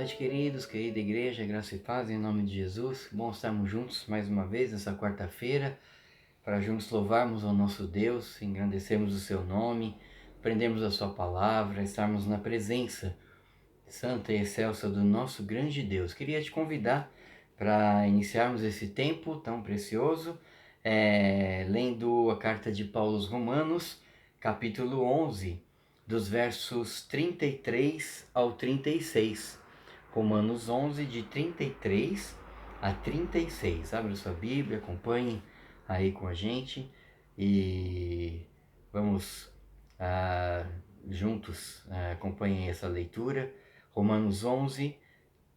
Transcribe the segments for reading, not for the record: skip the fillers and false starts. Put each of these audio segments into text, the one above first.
noite, queridos, querida igreja, graça e paz em nome de Jesus. Bom estarmos juntos mais uma vez nessa quarta-feira, para juntos louvarmos ao nosso Deus, engrandecermos o seu nome, aprendermos a sua palavra, estarmos na presença santa e excelsa do nosso grande Deus. Queria te convidar para iniciarmos esse tempo tão precioso, lendo a carta de Paulo aos Romanos, capítulo 11, dos versos 33 ao 36. Romanos 11, de 33 a 36. Abra sua Bíblia, acompanhe aí com a gente e vamos juntos acompanhem essa leitura. Romanos 11,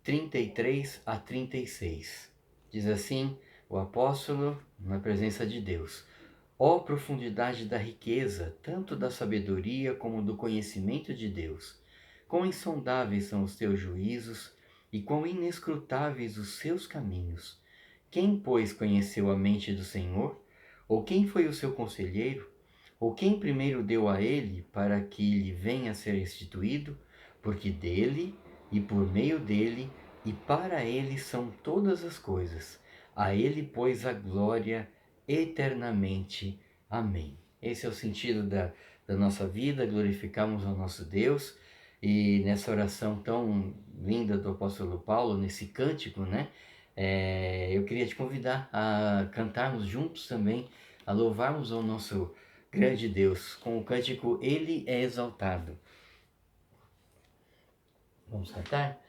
33 a 36. Diz assim o apóstolo na presença de Deus: ó profundidade da riqueza, tanto da sabedoria como do conhecimento de Deus! Quão insondáveis são os teus juízos e quão inescrutáveis os seus caminhos! Quem, pois, conheceu a mente do Senhor? Ou quem foi o seu conselheiro? Ou quem primeiro deu a ele para que lhe venha a ser restituído? Porque dele, e por meio dele, e para ele são todas as coisas. A ele, pois, a glória eternamente. Amém. Esse é o sentido da nossa vida, glorificamos ao nosso Deus. E nessa oração tão linda do apóstolo Paulo, nesse cântico, né? Eu queria te convidar a cantarmos juntos também, a louvarmos ao nosso grande Deus com o cântico Ele é Exaltado. Vamos cantar?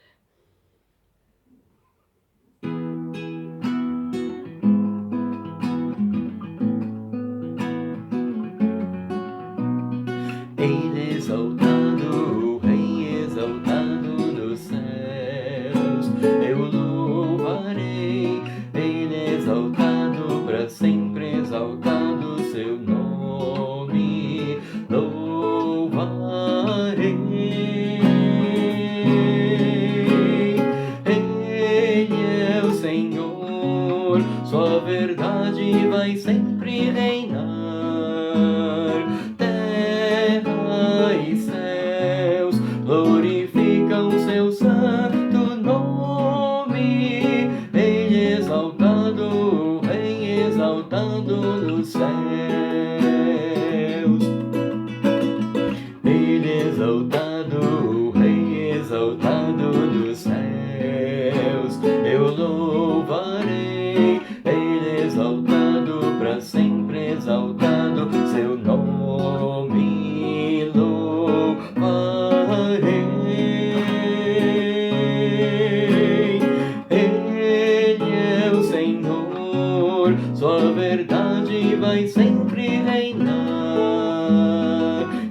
Ele é exaltado, o Rei exaltado nos céus, eu louvarei. Ele é exaltado para sempre, exaltado seu nome, louvarei. Ele é o Senhor, sua verdade vai sempre reinar. Glorificam seu santo nome. Ele é exaltado, o Rei exaltado nos céus. Ele é exaltado, o Rei exaltado nos céus, eu louvarei. Ele é exaltado para sempre, exaltado seu nome, louvarei. Ele é o Senhor, sua verdade vai sempre reinar.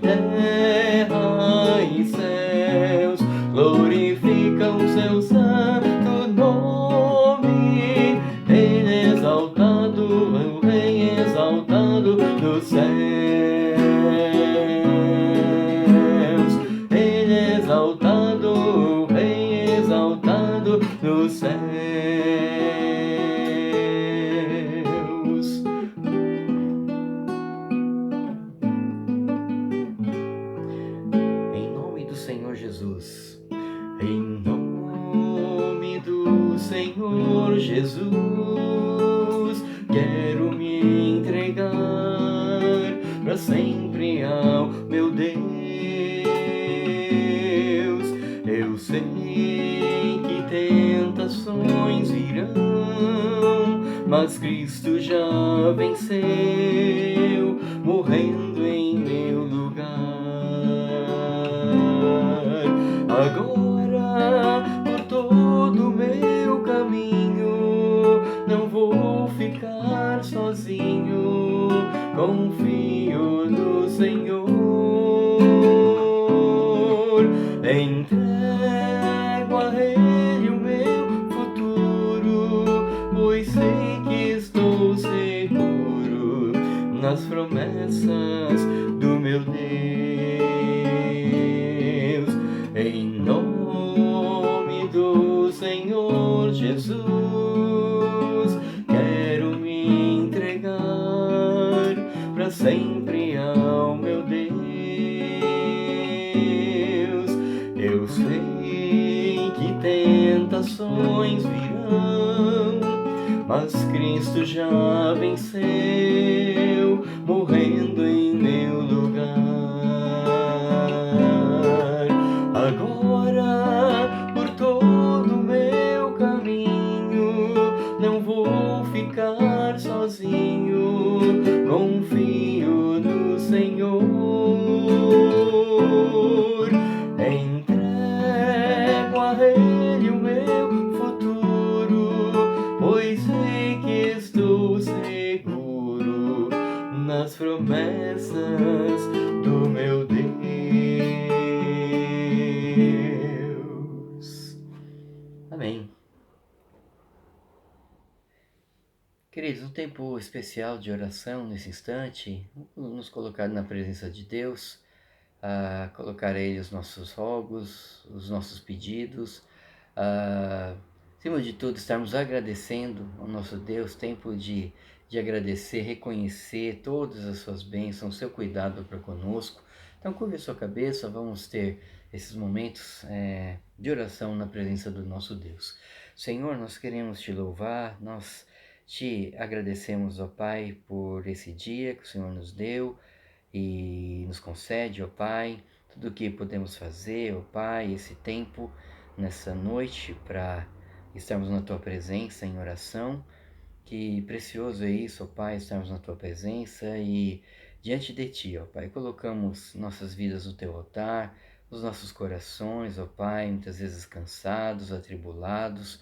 Terra e céus glorificam seu santo nome. Ele é exaltado, o Rei exaltado dos céus. Ele é exaltado, o Rei exaltado dos céus. Em nome do Senhor Jesus, em nome do Senhor Jesus, quero me entregar para sempre ao meu Deus. Eu sei que tentações virão, mas Cristo já venceu, morrendo em meu lugar. Agora, por todo o meu caminho, não vou ficar sozinho, confio no Senhor. Entrego a Ele o meu futuro, pois sei que estou seguro nas promessas do meu Deus. Em nome do Senhor Jesus, quero me entregar para sempre ao meu Deus. Eu sei que tem tribulações virão, mas Cristo já venceu, morrendo em meu lugar. Agora, por todo o meu caminho, não vou ficar sozinho, confio no Senhor. Entrego a Ele o meu futuro, pois sei que estou seguro nas promessas do meu Deus. Amém. Queridos, um tempo especial de oração nesse instante, vamos nos colocar na presença de Deus, colocar a Ele os nossos rogos, os nossos pedidos, acima de tudo estarmos agradecendo ao nosso Deus, tempo de agradecer, reconhecer todas as suas bênçãos, o seu cuidado para conosco. Então curve a sua cabeça, vamos ter esses momentos de oração na presença do nosso Deus. Senhor, nós queremos te louvar, nós te agradecemos, ó Pai, por esse dia que o Senhor nos deu e nos concede, ó Pai, tudo o que podemos fazer, ó Pai, esse tempo, nessa noite, para estarmos na Tua presença em oração. Que precioso é isso, ó Pai, estarmos na Tua presença e diante de Ti, ó Pai, colocamos nossas vidas no Teu altar, os nossos corações, ó Pai, muitas vezes cansados, atribulados,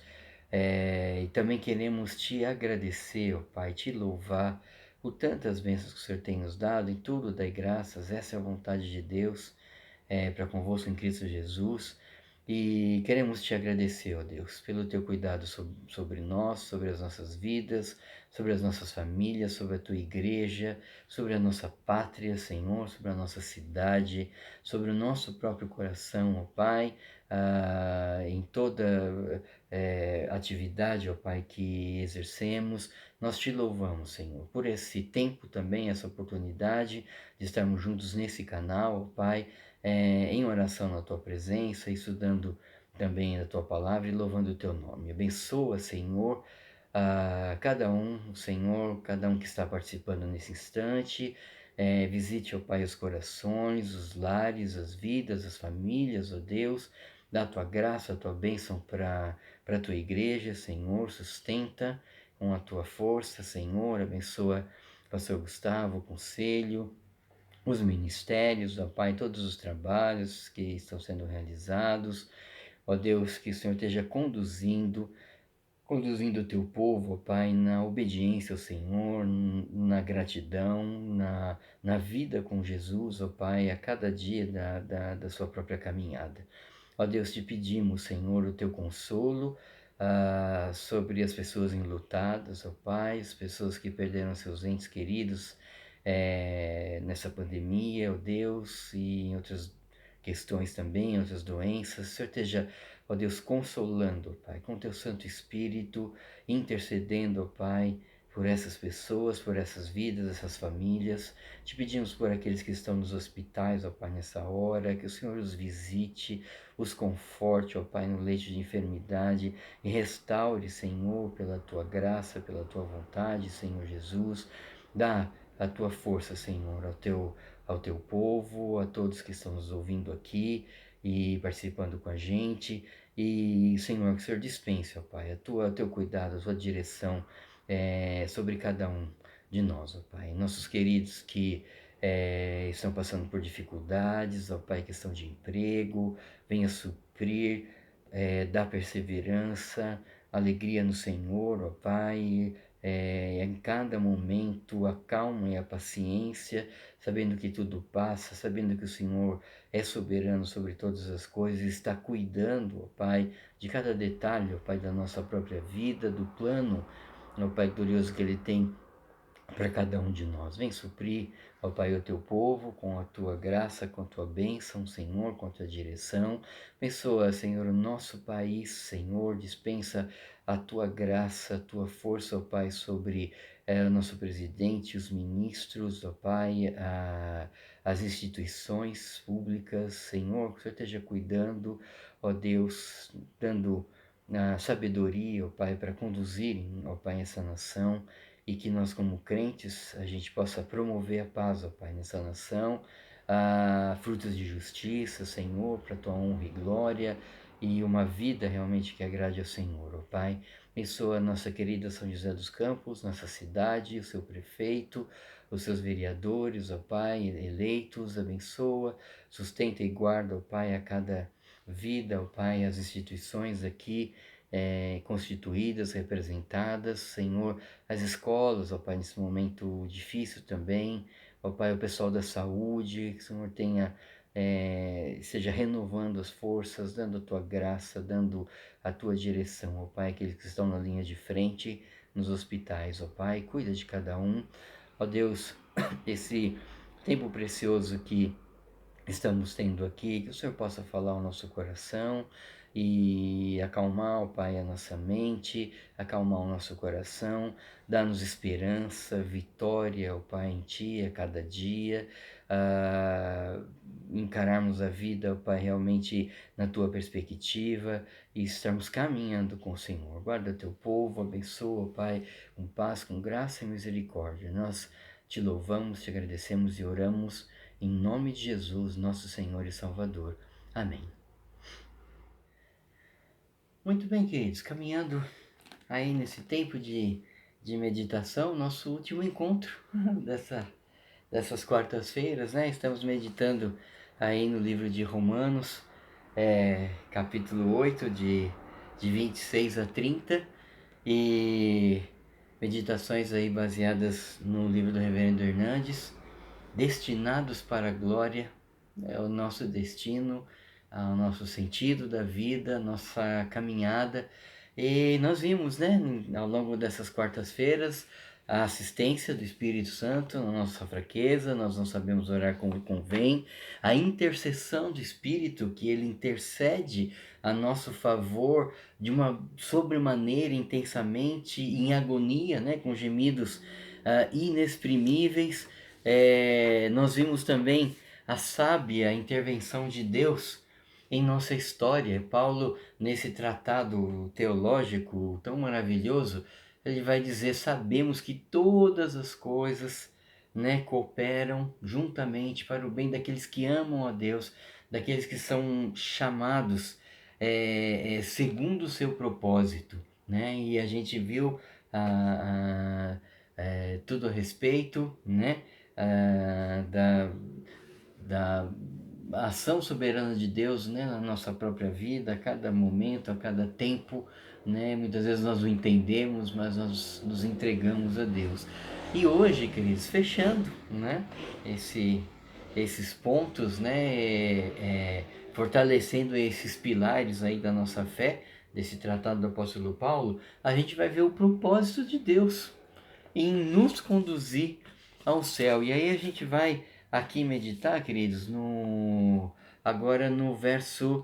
e também queremos Te agradecer, ó Pai, Te louvar por tantas bênçãos que o Senhor tem nos dado, em tudo dai graças, essa é a vontade de Deus, para convosco em Cristo Jesus. E queremos te agradecer, ó Deus, pelo teu cuidado sobre nós, sobre as nossas vidas, sobre as nossas famílias, sobre a tua igreja, sobre a nossa pátria, Senhor, sobre a nossa cidade, sobre o nosso próprio coração, ó Pai, em toda atividade, ó Pai, que exercemos. Nós te louvamos, Senhor, por esse tempo também, essa oportunidade de estarmos juntos nesse canal, ó Pai, em oração na Tua presença, estudando também a Tua palavra e louvando o Teu nome. Abençoa, Senhor, cada um, Senhor, cada um que está participando nesse instante. Visite, ó Pai, os corações, os lares, as vidas, as famílias, ó Deus. Dá a Tua graça, a Tua bênção para a Tua igreja, Senhor. Sustenta com a Tua força, Senhor. Abençoa o pastor Gustavo, o conselho, os ministérios, ó Pai, todos os trabalhos que estão sendo realizados. Ó Deus, que o Senhor esteja conduzindo o teu povo, ó Pai, na obediência ao Senhor, na gratidão, na vida com Jesus, ó Pai, a cada dia da sua própria caminhada. Ó Deus, te pedimos, Senhor, o teu consolo sobre as pessoas enlutadas, ó Pai, as pessoas que perderam seus entes queridos nessa pandemia, ó Deus, e em outras questões também, outras doenças. O Senhor esteja, ó Deus, consolando, ó Pai, com teu Santo Espírito, intercedendo, ó Pai, por essas pessoas, por essas vidas, essas famílias. Te pedimos por aqueles que estão nos hospitais, ó Pai, nessa hora, que o Senhor os visite, os conforte, ó Pai, no leito de enfermidade e restaure, Senhor, pela Tua graça, pela Tua vontade, Senhor Jesus. Dá a Tua força, Senhor, ao teu povo, a todos que estão nos ouvindo aqui e participando com a gente. E, Senhor, que o Senhor dispense, ó Pai, o teu cuidado, a tua direção sobre cada um de nós, ó Pai. Nossos queridos que estão passando por dificuldades, ó Pai, questão de emprego, venha suprir, dar perseverança, alegria no Senhor, ó Pai, em cada momento a calma e a paciência, sabendo que tudo passa, sabendo que o Senhor é soberano sobre todas as coisas, está cuidando, ó Pai, de cada detalhe, ó Pai, da nossa própria vida, do plano, ó Pai glorioso que Ele tem para cada um de nós. Vem suprir, ó Pai, o teu povo com a tua graça, com a tua bênção, Senhor, com a tua direção. Abençoa, Senhor, o nosso país, Senhor, dispensa a tua graça, a tua força, ó Pai, sobre o nosso presidente, os ministros, ó Pai, as instituições públicas, Senhor, que o Senhor esteja cuidando, ó Deus, dando a sabedoria, ó Pai, para conduzirem, ó Pai, essa nação, e que nós, como crentes, a gente possa promover a paz, ó Pai, nessa nação, frutos de justiça, Senhor, para a tua honra e glória, e uma vida realmente que agrade ao Senhor, ó Pai. Abençoa a nossa querida São José dos Campos, nossa cidade, o seu prefeito, os seus vereadores, ó Pai, eleitos, abençoa, sustenta e guarda, ó Pai, a cada vida, ó Pai, as instituições aqui constituídas, representadas, Senhor, as escolas, ó Pai, nesse momento difícil também, ó Pai, o pessoal da saúde, que o Senhor tenha, seja renovando as forças, dando a Tua graça, dando a Tua direção, ó Pai, aqueles que estão na linha de frente, nos hospitais, ó Pai, cuida de cada um, ó Deus, esse tempo precioso que estamos tendo aqui, que o Senhor possa falar ao nosso coração e acalmar, ó Pai, a nossa mente, acalmar o nosso coração, dar-nos esperança, vitória, ó Pai, em Ti a cada dia, encararmos a vida, ó Pai, realmente na Tua perspectiva e estarmos caminhando com o Senhor. Guarda Teu povo, abençoa, ó Pai, com paz, com graça e misericórdia. Nós Te louvamos, Te agradecemos e oramos em nome de Jesus, nosso Senhor e Salvador. Amém. Muito bem, queridos, caminhando aí nesse tempo de meditação, nosso último encontro dessas quartas-feiras, né? Estamos meditando aí no livro de Romanos, capítulo 8, de 26 a 30, e meditações aí baseadas no livro do Reverendo Hernandes, Destinados para a Glória, é o nosso destino, o nosso sentido da vida, nossa caminhada. E nós vimos, né, ao longo dessas quartas-feiras, a assistência do Espírito Santo na nossa fraqueza, nós não sabemos orar como convém, a intercessão do Espírito, que ele intercede a nosso favor de uma sobremaneira, intensamente, em agonia, né, com gemidos inexprimíveis. Nós vimos também a sábia intervenção de Deus em nossa história. Paulo, nesse tratado teológico tão maravilhoso, ele vai dizer: sabemos que todas as coisas, né, cooperam juntamente para o bem daqueles que amam a Deus, daqueles que são chamados segundo o seu propósito, né? E a gente viu tudo a respeito, né, da ação soberana de Deus, né, na nossa própria vida, a cada momento, a cada tempo, né? Muitas vezes nós não entendemos, mas nós nos entregamos a Deus. E hoje, queridos, fechando, né, esses pontos, né, fortalecendo esses pilares aí da nossa fé, desse tratado do apóstolo Paulo, a gente vai ver o propósito de Deus em nos conduzir ao céu. E aí a gente vai aqui meditar, queridos, agora no verso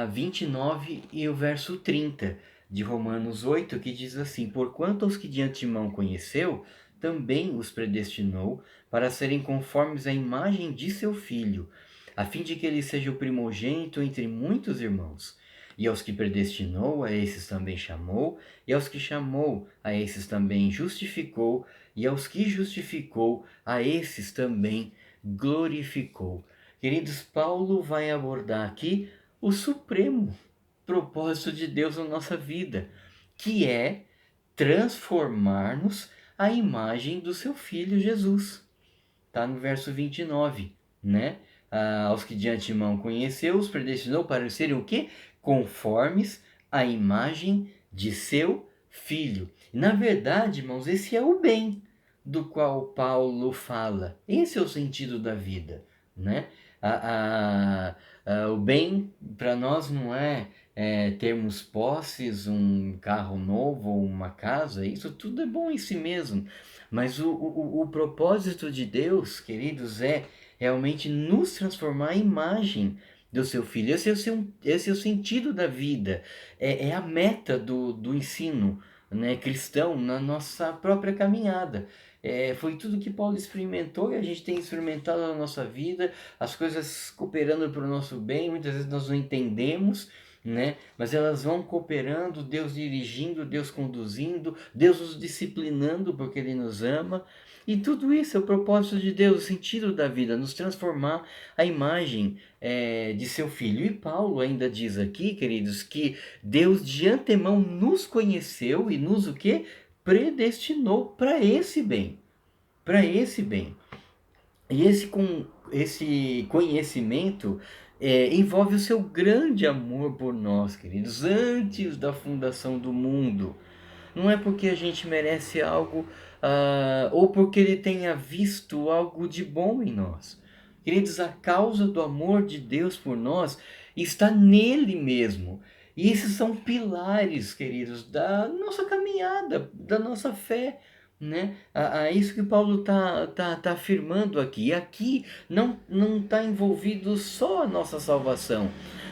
29 e o verso 30 de Romanos 8, que diz assim: porquanto aos que de antemão conheceu, também os predestinou para serem conformes à imagem de seu Filho, a fim de que ele seja o primogênito entre muitos irmãos. E aos que predestinou, a esses também chamou, e aos que chamou, a esses também justificou, e aos que justificou, a esses também glorificou. Queridos, Paulo vai abordar aqui o supremo propósito de Deus na nossa vida, que é transformar-nos à imagem do seu Filho Jesus. Está no verso 29, né? Aos que de antemão conheceu, os predestinou para serem o quê? Conformes à imagem de seu Filho. Na verdade, irmãos, esse é o bem do qual Paulo fala. Esse é o sentido da vida, né? O bem para nós não é termos posses, um carro novo ou uma casa. Isso tudo é bom em si mesmo. Mas o propósito de Deus, queridos, é realmente nos transformar em imagem do seu Filho. Esse é o sentido da vida, é a meta do ensino, né, cristão na nossa própria caminhada. Foi tudo que Paulo experimentou e a gente tem experimentado na nossa vida, as coisas cooperando para o nosso bem. Muitas vezes nós não entendemos, né? Mas elas vão cooperando, Deus dirigindo, Deus conduzindo, Deus nos disciplinando porque Ele nos ama. E tudo isso é o propósito de Deus, o sentido da vida, nos transformar a imagem de seu Filho. E Paulo ainda diz aqui, queridos, que Deus de antemão nos conheceu e nos o quê? Predestinou para esse bem. Para esse bem. E esse conhecimento envolve o seu grande amor por nós, queridos, antes da fundação do mundo. Não é porque a gente merece algo, ou porque ele tenha visto algo de bom em nós. Queridos, a causa do amor de Deus por nós está nele mesmo. E esses são pilares, queridos, da nossa caminhada, da nossa fé, né? Isso que Paulo tá afirmando aqui. E aqui não está envolvido só a nossa salvação,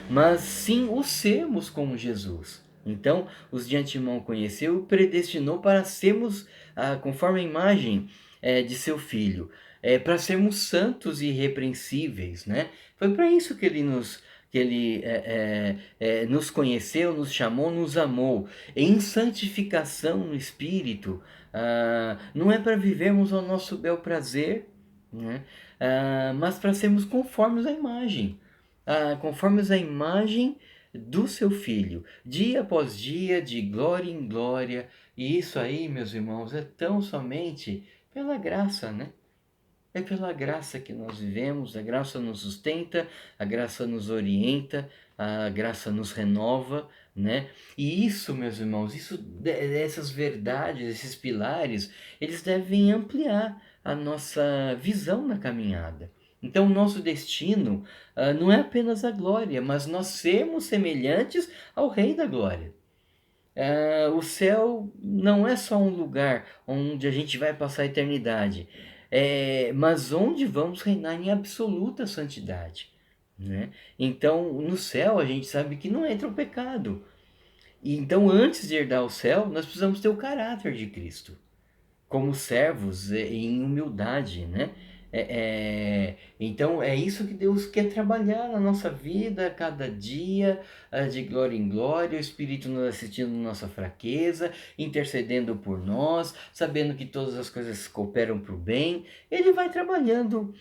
mas sim o sermos como Jesus. Então, os de antemão conheceu e predestinou para sermos, conforme a imagem de seu Filho, para sermos santos e irrepreensíveis, né? Foi para isso que ele nos conheceu, nos chamou, nos amou, em santificação no Espírito. Não é para vivermos ao nosso bel prazer, né? Mas para sermos conformes à imagem, conformes à imagem do seu Filho, dia após dia, de glória em glória. E isso aí, meus irmãos, é tão somente pela graça, né? É pela graça que nós vivemos, a graça nos sustenta, a graça nos orienta, a graça nos renova, né? E isso, meus irmãos, essas verdades, esses pilares, eles devem ampliar a nossa visão na caminhada. Então, o nosso destino não é apenas a glória, mas nós sermos semelhantes ao Rei da Glória. O céu não é só um lugar onde a gente vai passar a eternidade, mas onde vamos reinar em absoluta santidade, né? Então, no céu a gente sabe que não entra o pecado. E então, antes de herdar o céu, nós precisamos ter o caráter de Cristo como servos em humildade, né? Então é isso que Deus quer trabalhar na nossa vida, cada dia, de glória em glória, o Espírito nos assistindo na nossa fraqueza, intercedendo por nós, sabendo que todas as coisas cooperam para o bem. Ele vai trabalhando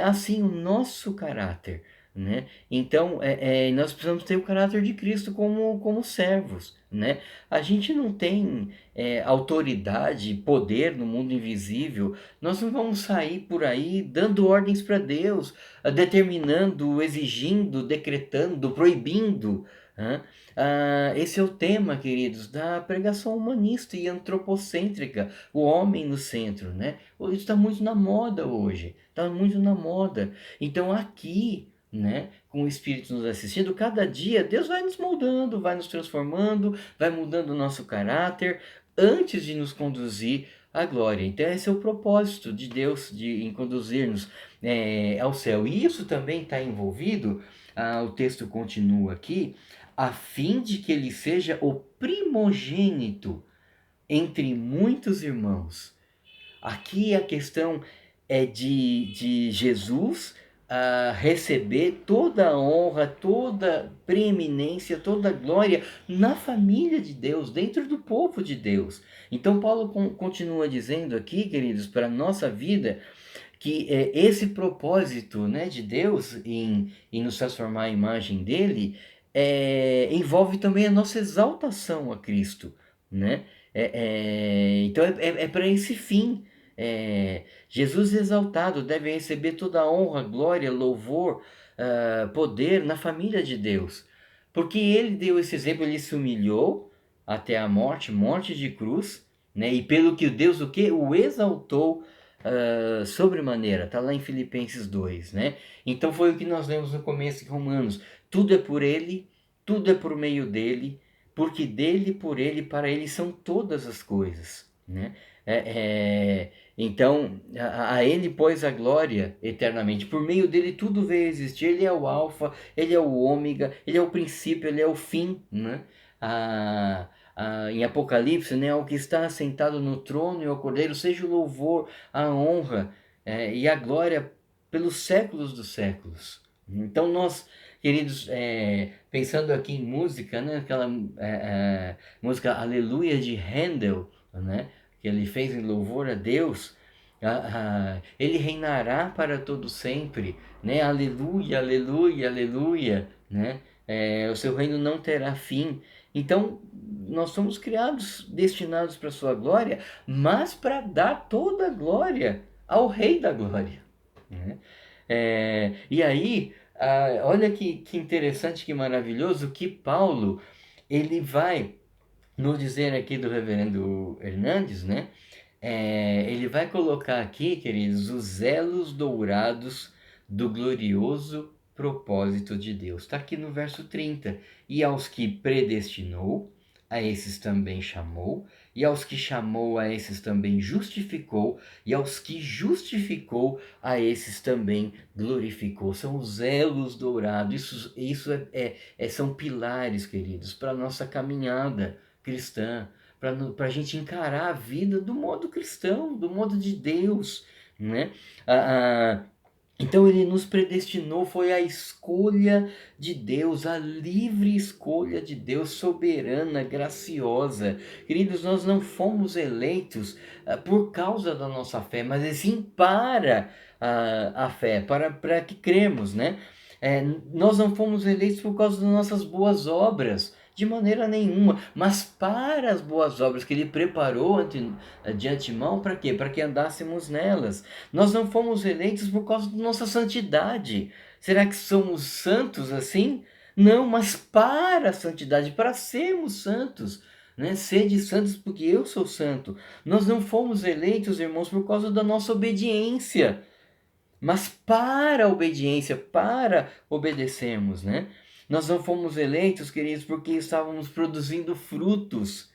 assim o nosso caráter, né? Então nós precisamos ter o caráter de Cristo como servos, né? A gente não tem autoridade, poder no mundo invisível. Nós não vamos sair por aí dando ordens para Deus, determinando, exigindo, decretando, proibindo, né? Esse é o tema, queridos, da pregação humanista e antropocêntrica, o homem no centro, né? Isso está muito na moda hoje, está muito na moda. Então aqui, né, com o Espírito nos assistindo, cada dia Deus vai nos moldando, vai nos transformando, vai mudando o nosso caráter, antes de nos conduzir à glória. Então esse é o propósito de Deus em conduzir-nos ao céu. E isso também está envolvido, o texto continua aqui, a fim de que ele seja o primogênito entre muitos irmãos. Aqui a questão é de Jesus receber toda a honra, toda a preeminência, toda a glória na família de Deus, dentro do povo de Deus. Então Paulo continua dizendo aqui, queridos, para a nossa vida, que esse propósito, né, de Deus em nos transformar à imagem dele envolve também a nossa exaltação a Cristo, né? Então é para esse fim. Jesus exaltado deve receber toda a honra, glória, louvor, poder na família de Deus. Porque ele deu esse exemplo, ele se humilhou até a morte, morte de cruz, né? E pelo que Deus o quê? O exaltou sobremaneira. Está lá em Filipenses 2, né? Então foi o que nós lemos no começo de Romanos. Tudo é por ele, tudo é por meio dele, porque dele, por ele, para ele são todas as coisas, né? Então, a ele pôs a glória eternamente. Por meio dele tudo veio a existir. Ele é o alfa, ele é o ômega, ele é o princípio, ele é o fim, né? Em Apocalipse, né? O que está assentado no trono e ao Cordeiro, seja o louvor, a honra e a glória pelos séculos dos séculos, Então nós, queridos, pensando aqui em música, né, aquela música Aleluia de Handel, né, que ele fez em louvor a Deus, ele reinará para todo sempre, né, aleluia, aleluia, aleluia, né, o seu reino não terá fim. Então nós somos criados, destinados para a sua glória, mas para dar toda a glória ao Rei da Glória, né? E aí, olha que interessante, que maravilhoso, que Paulo, ele vai nos dizer aqui do reverendo Hernandes, né? Ele vai colocar aqui, queridos, os elos dourados do glorioso propósito de Deus. Está aqui no verso 30. E aos que predestinou, a esses também chamou, e aos que chamou, a esses também justificou, e aos que justificou, a esses também glorificou. São os elos dourados. Isso são pilares, queridos, para a nossa caminhada cristã, para a gente encarar a vida do modo cristão, do modo de Deus, né? Então ele nos predestinou, foi a escolha de Deus, a livre escolha de Deus, soberana, graciosa. Queridos, nós não fomos eleitos por causa da nossa fé, mas sim para a fé, para que cremos, né? Nós não fomos eleitos por causa das nossas boas obras, de maneira nenhuma, mas para as boas obras que Ele preparou de antemão, para quê? Para que andássemos nelas. Nós não fomos eleitos por causa da nossa santidade. Será que somos santos assim? Não, mas para a santidade, para sermos santos, né? Sede santos porque eu sou santo. Nós não fomos eleitos, irmãos, por causa da nossa obediência, mas para a obediência, para obedecermos, né? Nós não fomos eleitos, queridos, porque estávamos produzindo frutos,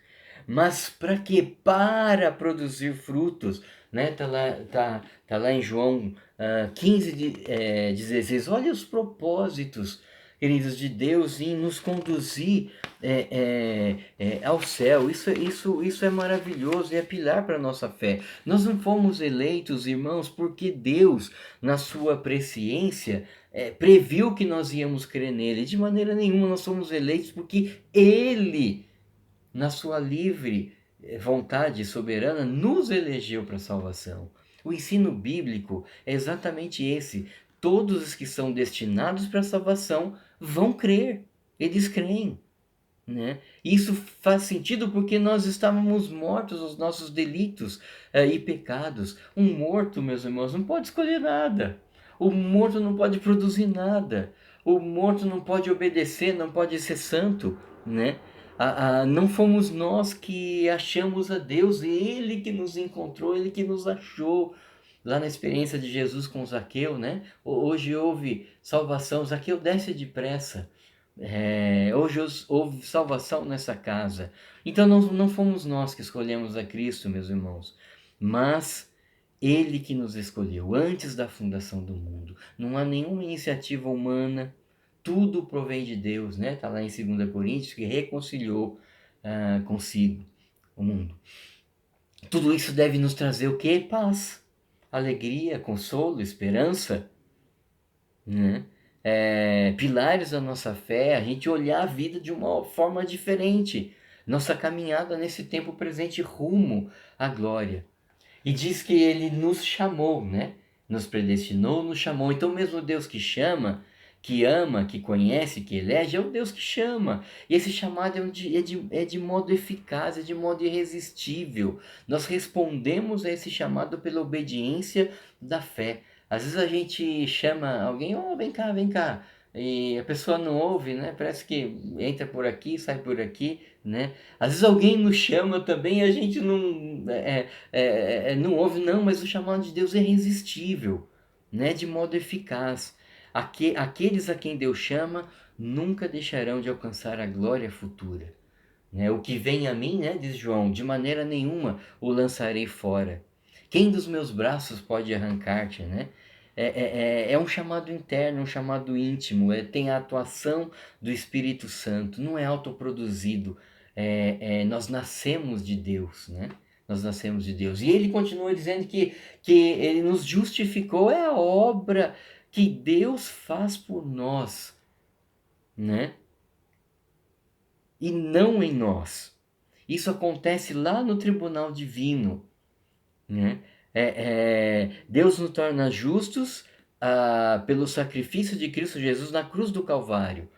mas para quê? Para produzir frutos, né? Tá lá em João 15, 16. Olha os propósitos, queridos, de Deus em nos conduzir ao céu. Isso é maravilhoso e é pilar para a nossa fé. Nós não fomos eleitos, irmãos, porque Deus, na sua presciência, previu que nós íamos crer nele. De maneira nenhuma nós somos eleitos porque Ele, na sua livre vontade soberana, nos elegeu para a salvação. O ensino bíblico é exatamente esse. Todos os que são destinados para a salvação vão crer. Eles creem, né? Isso faz sentido porque nós estávamos mortos aos nossos delitos e pecados. Um morto, meus irmãos, não pode escolher nada. O morto não pode produzir nada. O morto não pode obedecer, não pode ser santo, né? Não fomos nós que achamos a Deus, Ele que nos encontrou, Ele que nos achou. Lá na experiência de Jesus com Zaqueu, né? Hoje houve salvação, Zaqueu desce depressa. Hoje houve salvação nessa casa. Então não fomos nós que escolhemos a Cristo, meus irmãos, mas Ele que nos escolheu antes da fundação do mundo. Não há nenhuma iniciativa humana, tudo provém de Deus, né? Está lá em 2 Coríntios, que reconciliou consigo o mundo. Tudo isso deve nos trazer o quê? Paz, alegria, consolo, esperança, né? Pilares da nossa fé, a gente olhar a vida de uma forma diferente, nossa caminhada nesse tempo presente rumo à glória. E diz que ele nos chamou, né? Nos predestinou, nos chamou. Então, mesmo Deus que chama, que ama, que conhece, que elege, é o Deus que chama. E esse chamado é de modo eficaz, é de modo irresistível. Nós respondemos a esse chamado pela obediência da fé. Às vezes a gente chama alguém, oh, vem cá, vem cá. E a pessoa não ouve, né? Parece que entra por aqui, sai por aqui, né? Às vezes alguém nos chama também e a gente não ouve, não, mas o chamado de Deus é irresistível, né? De modo eficaz. Aqueles a quem Deus chama nunca deixarão de alcançar a glória futura, né? O que vem a mim, né, diz João, de maneira nenhuma o lançarei fora. Quem dos meus braços pode arrancar-te, né? É um chamado interno, um chamado íntimo, tem a atuação do Espírito Santo, não é autoproduzido. Nós nascemos de Deus, né? Nós nascemos de Deus. E ele continua dizendo que ele nos justificou, é a obra que Deus faz por nós, né? E não em nós. Isso acontece lá no tribunal divino, né? Deus nos torna justos pelo sacrifício de Cristo Jesus na cruz do Calvário.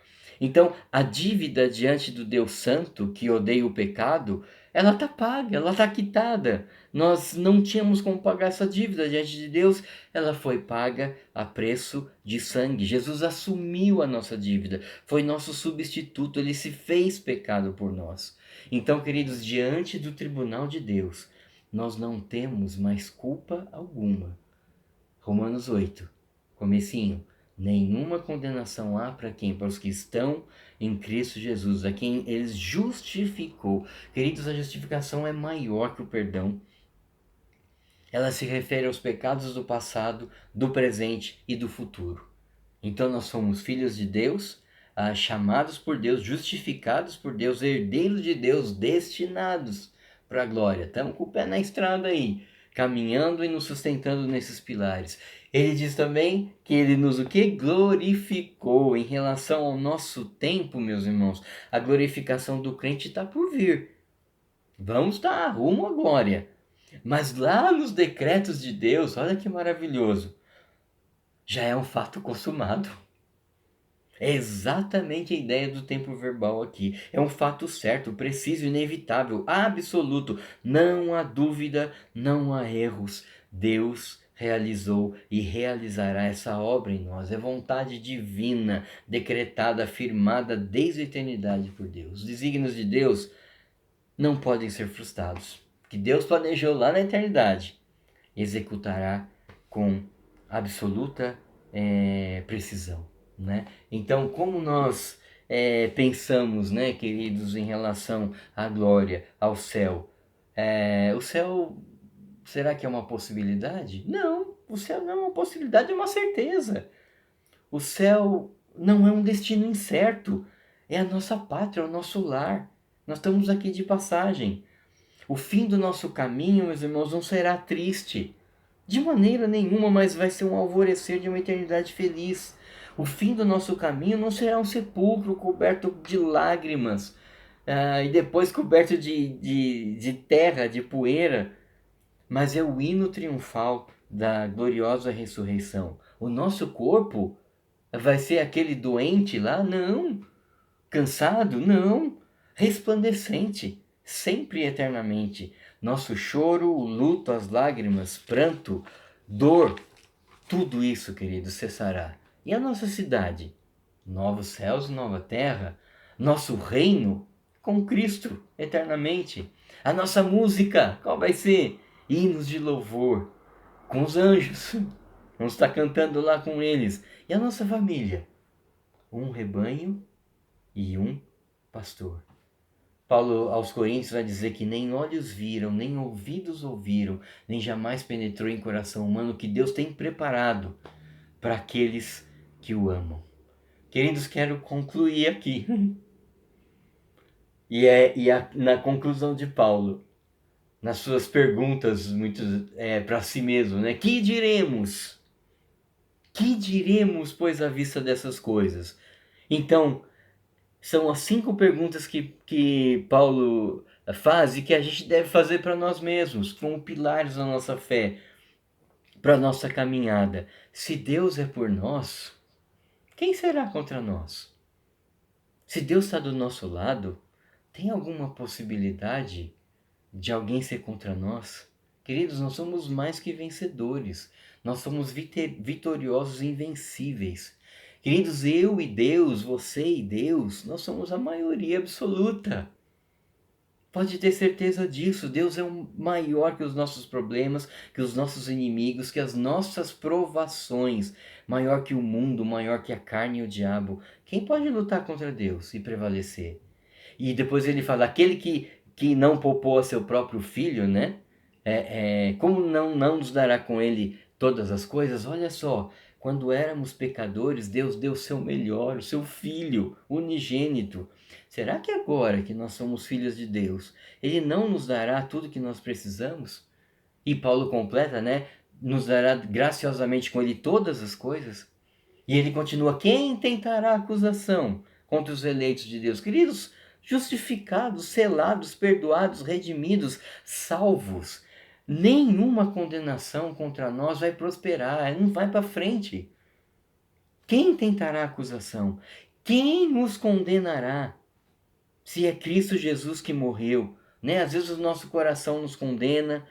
Então, a dívida diante do Deus Santo, que odeia o pecado, ela está paga, ela está quitada. Nós não tínhamos como pagar essa dívida diante de Deus, ela foi paga a preço de sangue. Jesus assumiu a nossa dívida, foi nosso substituto, ele se fez pecado por nós. Então, queridos, diante do tribunal de Deus, nós não temos mais culpa alguma. Romanos 8, comecinho. Nenhuma condenação há para quem? Para os que estão em Cristo Jesus, a quem ele justificou. Queridos, a justificação é maior que o perdão. Ela se refere aos pecados do passado, do presente e do futuro. Então nós somos filhos de Deus, chamados por Deus, justificados por Deus, herdeiros de Deus, destinados para a glória. Estamos com o pé na estrada aí, caminhando e nos sustentando nesses pilares. Ele diz também que ele nos o que? Glorificou em relação ao nosso tempo, meus irmãos. A glorificação do crente está por vir. Vamos estar rumo à glória. Mas lá nos decretos de Deus, olha que maravilhoso, já é um fato consumado. É exatamente a ideia do tempo verbal aqui. É um fato certo, preciso, inevitável, absoluto. Não há dúvida, não há erros. Deus realizou e realizará essa obra em nós. É vontade divina, decretada, afirmada desde a eternidade por Deus. Os desígnios de Deus não podem ser frustrados. O que Deus planejou lá na eternidade, executará com absoluta precisão. Né? Então, como nós pensamos, né, queridos, em relação à glória, ao céu? O céu, será que é uma possibilidade? Não, o céu não é uma possibilidade, é uma certeza. O céu não é um destino incerto, é a nossa pátria, é o nosso lar. Nós estamos aqui de passagem. O fim do nosso caminho, meus irmãos, não será triste. De maneira nenhuma, mas vai ser um alvorecer de uma eternidade feliz. O fim do nosso caminho não será um sepulcro coberto de lágrimas e depois coberto de terra, de poeira, mas é o hino triunfal da gloriosa ressurreição. O nosso corpo vai ser aquele doente lá? Não. Cansado? Não. Resplandecente, sempre e eternamente. Nosso choro, o luto, as lágrimas, pranto, dor, tudo isso, querido, cessará. E a nossa cidade? Novos céus, nova terra. Nosso reino com Cristo eternamente. A nossa música, qual vai ser? Hinos de louvor com os anjos. Vamos estar cantando lá com eles. E a nossa família? Um rebanho e um pastor. Paulo aos Coríntios vai dizer que nem olhos viram, nem ouvidos ouviram, nem jamais penetrou em coração humano que Deus tem preparado para aqueles que o amam. Queridos, quero concluir aqui. Na conclusão de Paulo, nas suas perguntas para si mesmo, né? Que diremos? Que diremos, pois, à vista dessas coisas? Então, são as 5 perguntas que Paulo faz e que a gente deve fazer para nós mesmos, como pilares da nossa fé, para a nossa caminhada. Se Deus é por nós, quem será contra nós? Se Deus está do nosso lado, tem alguma possibilidade de alguém ser contra nós? Queridos, nós somos mais que vencedores. Nós somos vitoriosos e invencíveis. Queridos, eu e Deus, você e Deus, nós somos a maioria absoluta. Pode ter certeza disso. Deus é maior que os nossos problemas, que os nossos inimigos, que as nossas provações. Maior que o mundo, maior que a carne e o diabo. Quem pode lutar contra Deus e prevalecer? E depois ele fala, aquele que não poupou a seu próprio filho, né? Como não nos dará com ele todas as coisas? Olha só, quando éramos pecadores, Deus deu o seu melhor, o seu filho unigênito. Será que agora que nós somos filhos de Deus, ele não nos dará tudo que nós precisamos? E Paulo completa, né? Nos dará graciosamente com ele todas as coisas? E ele continua: quem tentará acusação contra os eleitos de Deus? Queridos, justificados, selados, perdoados, redimidos, salvos. Nenhuma condenação contra nós vai prosperar, não vai para frente. Quem tentará acusação? Quem nos condenará? Se é Cristo Jesus que morreu, né? Às vezes o nosso coração nos condena,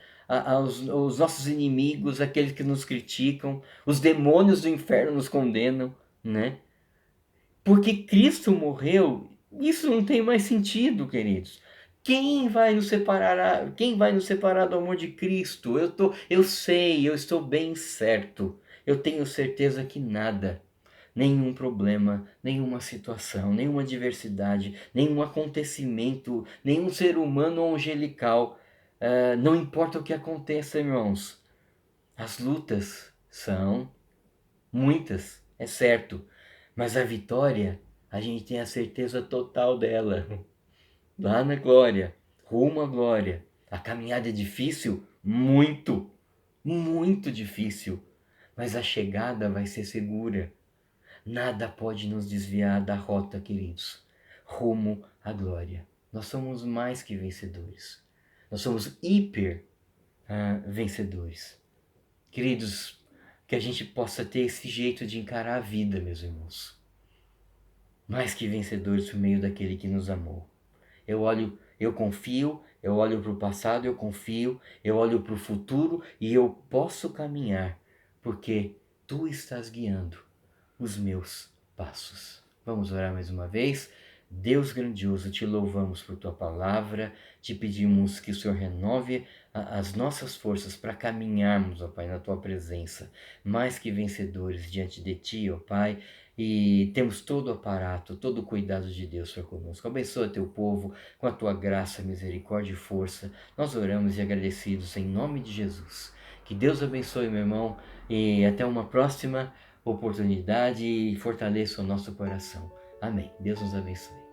os nossos inimigos, aqueles que nos criticam, os demônios do inferno nos condenam, né? Porque Cristo morreu, isso não tem mais sentido, queridos. Quem vai nos separar do amor de Cristo? Eu sei, eu estou bem certo. Eu tenho certeza que nada, nenhum problema, nenhuma situação, nenhuma adversidade, nenhum acontecimento, nenhum ser humano ou angelical, não importa o que aconteça, irmãos, as lutas são muitas, é certo, mas a vitória, a gente tem a certeza total dela, lá na glória, rumo à glória. A caminhada é difícil? Muito, muito difícil, mas a chegada vai ser segura. Nada pode nos desviar da rota, queridos, rumo à glória. Nós somos mais que vencedores. Nós somos hiper vencedores. Queridos, que a gente possa ter esse jeito de encarar a vida, meus irmãos. Mais que vencedores por meio daquele que nos amou. Eu confio, eu olho para o passado, eu confio, eu olho para o futuro e eu posso caminhar, porque tu estás guiando os meus passos. Vamos orar mais uma vez? Deus grandioso, te louvamos por tua palavra, te pedimos que o Senhor renove as nossas forças para caminharmos, ó Pai, na tua presença, mais que vencedores diante de ti, ó Pai, e temos todo o aparato, todo o cuidado de Deus para conosco. Abençoa teu povo com a tua graça, misericórdia e força. Nós oramos e agradecidos em nome de Jesus. Que Deus abençoe, meu irmão, e até uma próxima oportunidade e fortaleça o nosso coração. Amém. Deus nos abençoe.